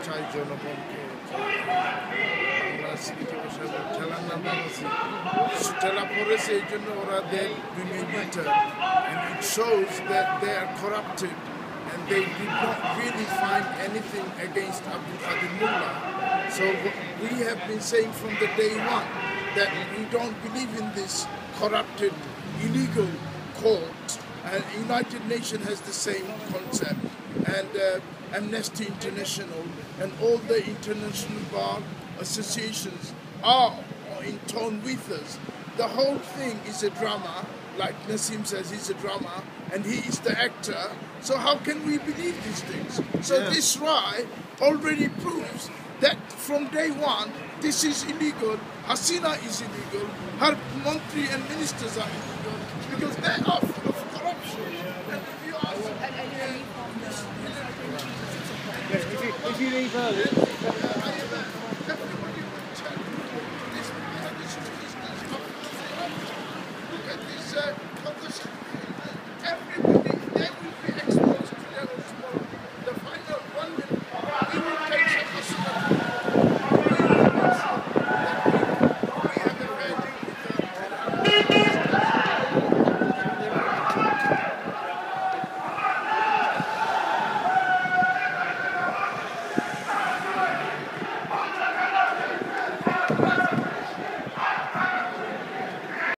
চাই জনগণকে বাংলা সিলেটি ভাষায় ঠেলার নাম আছে ঠেলা পড়েছে এই জন্য ওরা they remain bitter and it shows that they are corrupted and they did not really find anything against Abdul Qadir Mullah. So we have been saying from the day one that we don't believe in this corrupted, illegal court. And United Nations has the same concept, and Amnesty International and all the international bar associations are in tone with us. The whole thing is a drama, like Nassim says, he's a drama, and he is the actor. So how can we believe these things? So this Rai already proves that from day one, this is illegal, Hasina is illegal, her Mantri and ministers are illegal, because they are full of corruption. And if you ask... If you leave early...